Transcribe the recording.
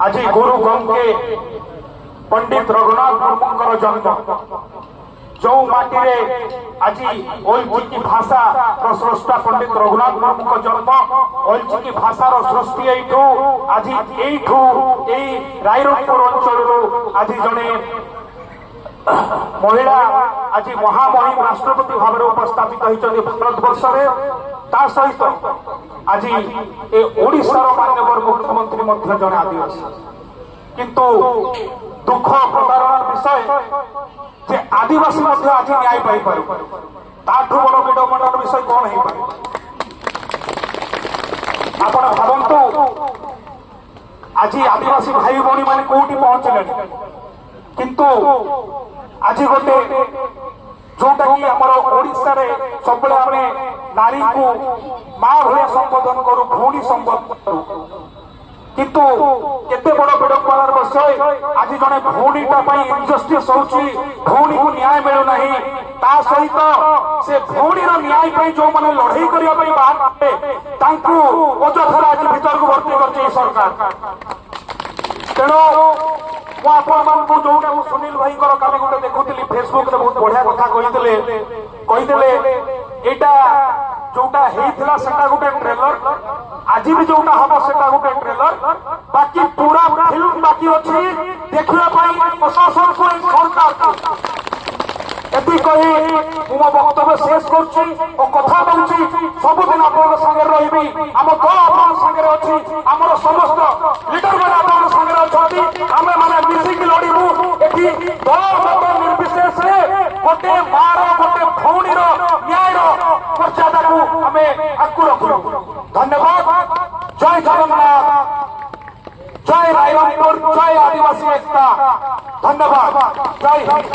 आज गुरु गंगे पंडित रघुनाथ मुर्मूंकर जन्म जो माटी आज ओलचिकी भाषा स्रष्टा पंडित रघुनाथ मुर्मू जन्म ओलचिकी भाषार सृष्टि एठू आज रायरंगपुर अंचल आज जड़े महिला आज महामहिम राष्ट्रपति भाव में उपस्थापित होती भारतवर्ष ता सहित आज ओडिशार मान्यवर मुख्यमंत्री जड़े आदिवासी किंतु दुख प्रतारण विषय जे आदिवासी आज न्याय पाइपर ताठू बड़ विडंबनार विषय कौन हो पारे आपण भावतु आज आदिवासी भाई भौणी मैंने कौटी पहुंचले किंतु आज गोटे जोटा कि आमर ओडिशा रे सबले आमे नारी को मां भलिया संबोधन करू भौणी संबोधन करू किंतु केते बड़ विडंबनार विषय आज जड़े भौणीटा इनजस्टिस होची भौणी को न्याय मिलू नहीं ता सहित से भौणीर न्याय जो माने लड़ाई करिया पई बाहर तांकू अजथरा आज भीतर को भर्ती करছে सरकार तेणु जो सुनील भाई काली गोटे देखुली फेसबुक रे बहुत बढ़िया कथा कही जोटा हेइथिला सेटा गोटे ट्रेलर आज भी जोटा हम सेटा गोटे ट्रेलर बाकी पूरा फिल्म बाकी अच्छी देखिया प्रशासन को सरकार को एति कही मो वक्तव्य शेष करछि ओ कथा कहूछि सबुदिन आपन संगे रहिबी आम दल आपन संगे अछि हमर समस्त लीडर माने आपन संगे अछथि आमे माने मिसिक लड़िबू एठी दल मत निर्विशेष रे गोटे मार गोटे भौणीर न्यायर मर्यादा को आमे आकु रखु धन्यवाद जय जगन्नाथ जय रायरंगपुर जय आदिवासी एकता धन्यवाद जय हिंद।